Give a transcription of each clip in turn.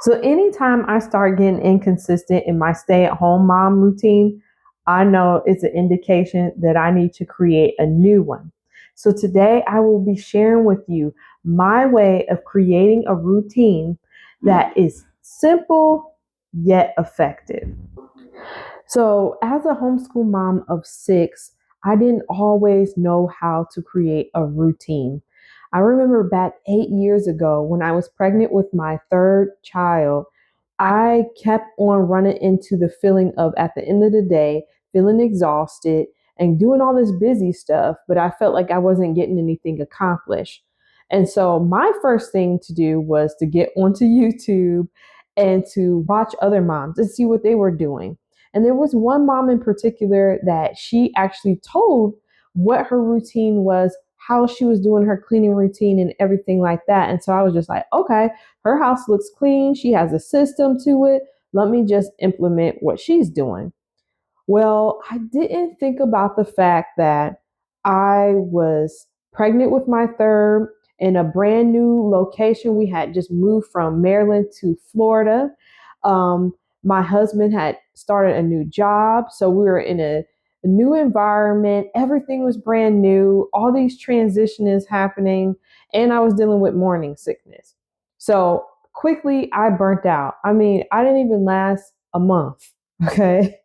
So anytime I start getting inconsistent in my stay-at-home mom routine, I know it's an indication that I need to create a new one. So today I will be sharing with you my way of creating a routine that is simple yet effective. So, as a homeschool mom of six, I didn't always know how to create a routine. I remember back 8 years ago when I was pregnant with my third child, I kept on running into the feeling of at the end of the day, feeling exhausted and doing all this busy stuff, but I felt like I wasn't getting anything accomplished. And so, my first thing to do was to get onto YouTube and to watch other moms and see what they were doing. And there was one mom in particular that she actually told what her routine was, how she was doing her cleaning routine and everything like that. And so I was just like, okay, her house looks clean. She has a system to it. Let me just implement what she's doing. Well, I didn't think about the fact that I was pregnant with my third in a brand new location. We had just moved from Maryland to Florida. Um, my husband had started a new job, so we were in a new environment. Everything was brand new. All these transitions happening, and I was dealing with morning sickness. So quickly, I burnt out. I mean, I didn't even last a month. Okay.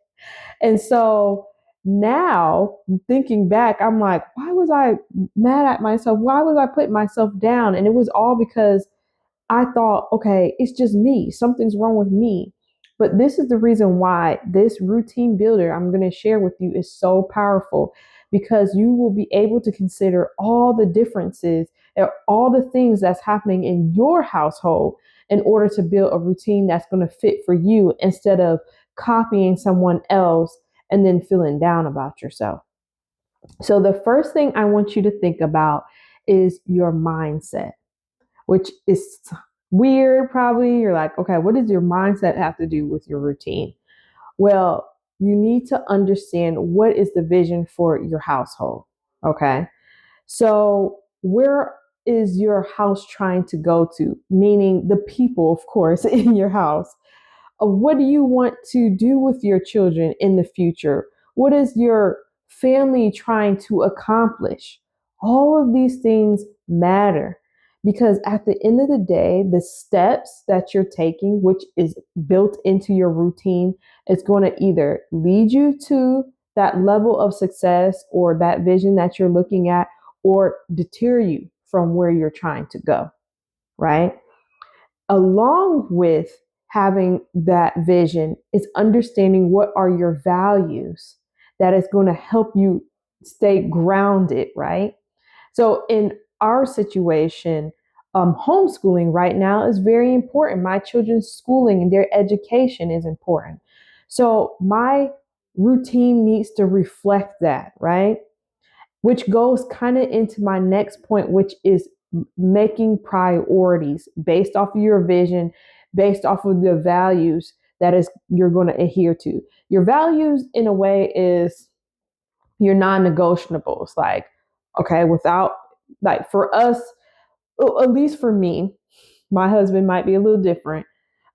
And so now thinking back, I'm like, why was I mad at myself? Why was I putting myself down? And it was all because I thought, okay, it's just me. Something's wrong with me. But this is the reason why this routine builder I'm going to share with you is so powerful because you will be able to consider all the differences and all the things that's happening in your household in order to build a routine that's going to fit for you instead of copying someone else and then feeling down about yourself. So, the first thing I want you to think about is your mindset, which is weird, probably. You're like, okay, what does your mindset have to do with your routine? Well, you need to understand what is the vision for your household. Okay. So, where is your house trying to go to? Meaning the people, of course, in your house. What do you want to do with your children in the future? What is your family trying to accomplish? All of these things matter because at the end of the day, the steps that you're taking, which is built into your routine, is going to either lead you to that level of success or that vision that you're looking at, or deter you from where you're trying to go, right? Along with having that vision is understanding what are your values that is going to help you stay grounded, right? So in our situation, homeschooling right now is very important. My children's schooling and their education is important. So my routine needs to reflect that, right? Which goes kind of into my next point, which is making priorities based off of your vision, based off of the values that is you're going to adhere to. Your values, in a way, is your non-negotiables. Like, okay, without like for us, at least for me, my husband might be a little different.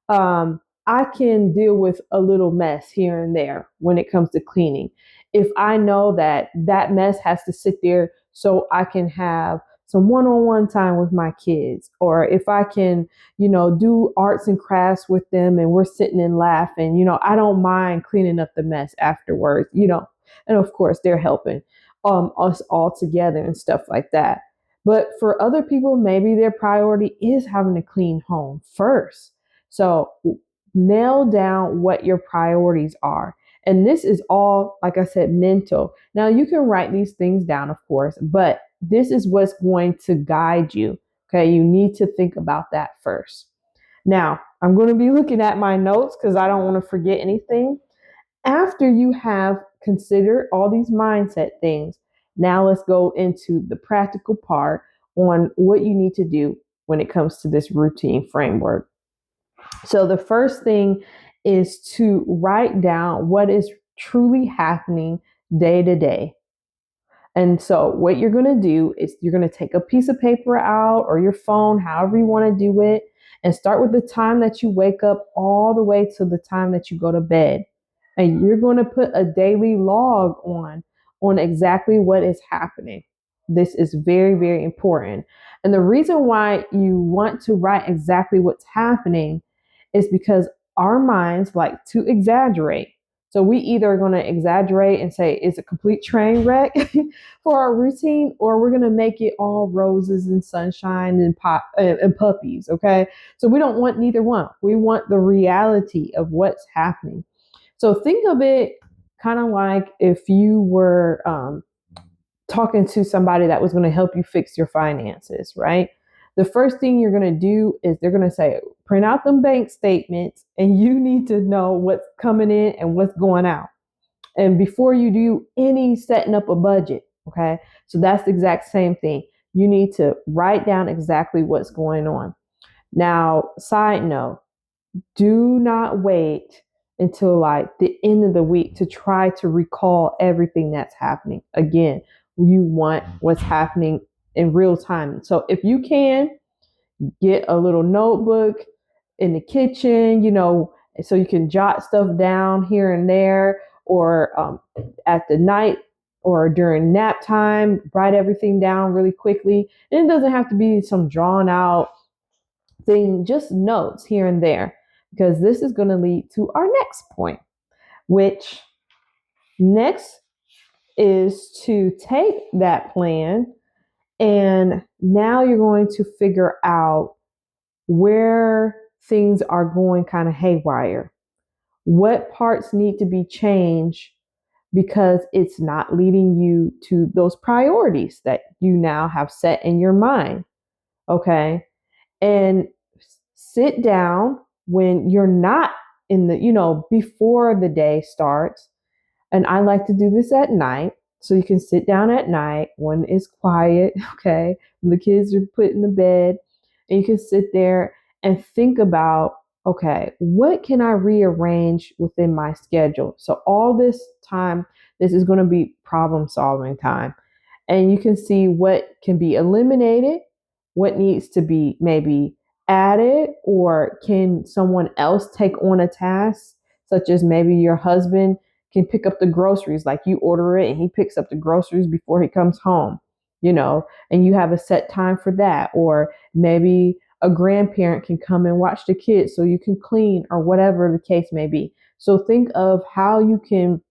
I can deal with a little mess here and there when it comes to cleaning. If I know that that mess has to sit there so I can have some one-on-one time with my kids, or if I can, do arts and crafts with them and we're sitting and laughing, I don't mind cleaning up the mess afterwards, and of course they're helping us all together and stuff like that. But for other people, maybe their priority is having a clean home first. So nail down what your priorities are. And this is all, like I said, mental. Now, you can write these things down, of course, but this is what's going to guide you. Okay. You need to think about that first. Now, I'm going to be looking at my notes because I don't want to forget anything. After you have considered all these mindset things, now let's go into the practical part on what you need to do when it comes to this routine framework. So the first thing is to write down what is truly happening day to day. And so what you're going to do is you're going to take a piece of paper out or your phone, however you want to do it, And start with the time that you wake up all the way to the time that you go to bed. And you're going to put a daily log on exactly what is happening. This is very, very important. And the reason why you want to write exactly what's happening is because our minds like to exaggerate. So we either are going to exaggerate and say it's a complete train wreck for our routine, or we're going to make it all roses and sunshine and puppies. Okay. So we don't want neither one. We want the reality of what's happening. So think of it kind of like if you were talking to somebody that was going to help you fix your finances, right? The first thing you're going to do is they're going to say, print out them bank statements, and you need to know what's coming in and what's going out. And before you do any setting up a budget, okay? So that's the exact same thing. You need to write down exactly what's going on. Now, side note, do not wait until like the end of the week to try to recall everything that's happening. Again, you want what's happening in real time. So if you can, get a little notebook in the kitchen, so you can jot stuff down here and there, or at the night or during nap time, write everything down really quickly. And it doesn't have to be some drawn out thing, just notes here and there, because this is going to lead to our next point, which next is to take that plan and now you're going to figure out where things are going kind of haywire. What parts need to be changed because it's not leading you to those priorities that you now have set in your mind. Okay. And sit down when you're not in before the day starts. And I like to do this at night. So you can sit down at night when it's quiet, okay, when the kids are put in the bed, and you can sit there and think about, okay, what can I rearrange within my schedule? So all this time, this is going to be problem solving time. And you can see what can be eliminated, what needs to be maybe added, or can someone else take on a task, such as maybe your husband can pick up the groceries, like you order it and he picks up the groceries before he comes home, and you have a set time for that. Or maybe a grandparent can come and watch the kids so you can clean, or whatever the case may be. So think of how you can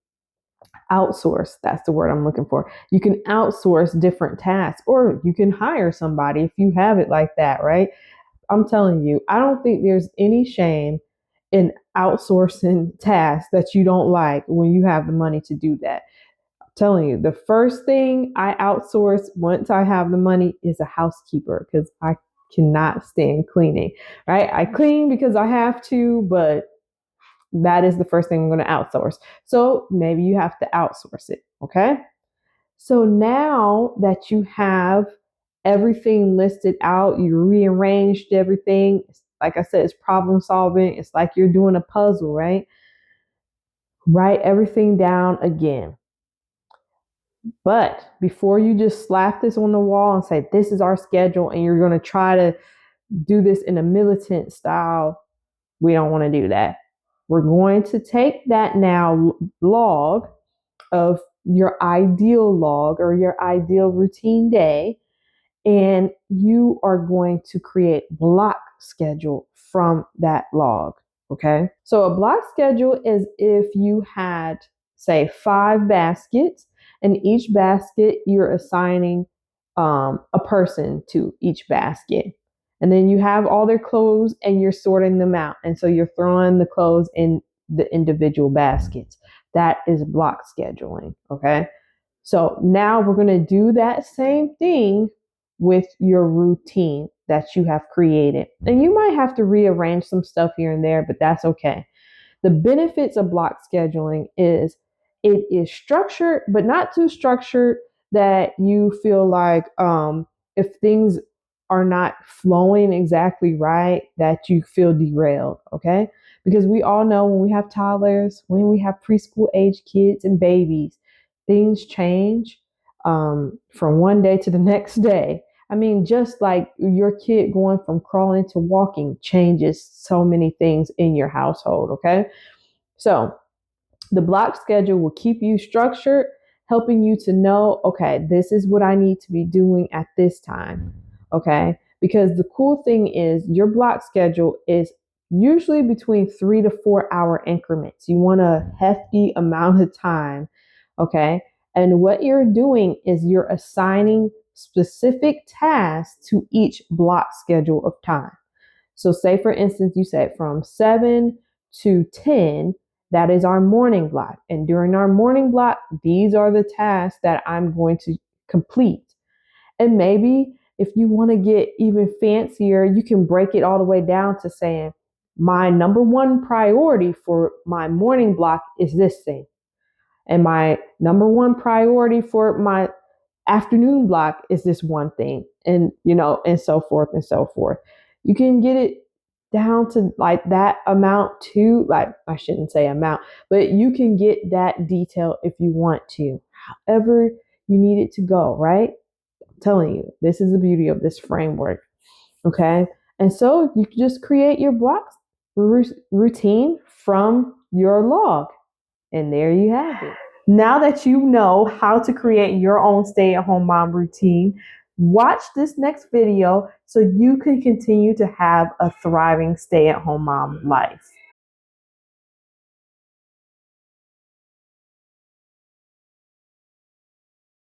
outsource. That's the word I'm looking for. You can outsource different tasks, or you can hire somebody if you have it like that, right? I'm telling you, I don't think there's any shame in outsourcing tasks that you don't like when you have the money to do that. I'm telling you, the first thing I outsource once I have the money is a housekeeper, because I cannot stand cleaning, right? I clean because I have to, but that is the first thing I'm going to outsource. So maybe you have to outsource it. Okay. So now that you have everything listed out, you rearranged everything. Like I said, it's problem solving. It's like you're doing a puzzle, right? Write everything down again. But before you just slap this on the wall and say, this is our schedule, and you're going to try to do this in a militant style, we don't want to do that. We're going to take that now log of your ideal log or your ideal routine day, and you are going to create block schedule from that log. Okay. So a block schedule is if you had, say, 5 baskets, and each basket you're assigning a person to each basket. And then you have all their clothes and you're sorting them out. And so you're throwing the clothes in the individual baskets. That is block scheduling. Okay. So now we're going to do that same thing with your routine that you have created. And you might have to rearrange some stuff here and there, but that's okay. The benefits of block scheduling is it is structured, but not too structured that you feel like if things are not flowing exactly right, that you feel derailed, okay? Because we all know when we have toddlers, when we have preschool age kids and babies, things change from one day to the next day. I mean, just like your kid going from crawling to walking changes so many things in your household, okay? So the block schedule will keep you structured, helping you to know, okay, this is what I need to be doing at this time, okay? Because the cool thing is your block schedule is usually between 3 to 4 hour increments. You want a hefty amount of time, okay? And what you're doing is you're assigning specific tasks to each block schedule of time. So, say for instance, you said from 7 to 10, that is our morning block. And during our morning block, these are the tasks that I'm going to complete. And maybe if you want to get even fancier, you can break it all the way down to saying, my number one priority for my morning block is this thing. And my number one priority for my afternoon block is this one thing. And, and so forth and so forth. You can get it down to like that amount too. Like, I shouldn't say amount, but you can get that detail if you want to, however you need it to go, right? I'm telling you, this is the beauty of this framework. Okay. And so you can just create your blocks routine from your log. And there you have it. Now that you know how to create your own stay-at-home mom routine, watch this next video so you can continue to have a thriving stay-at-home mom life.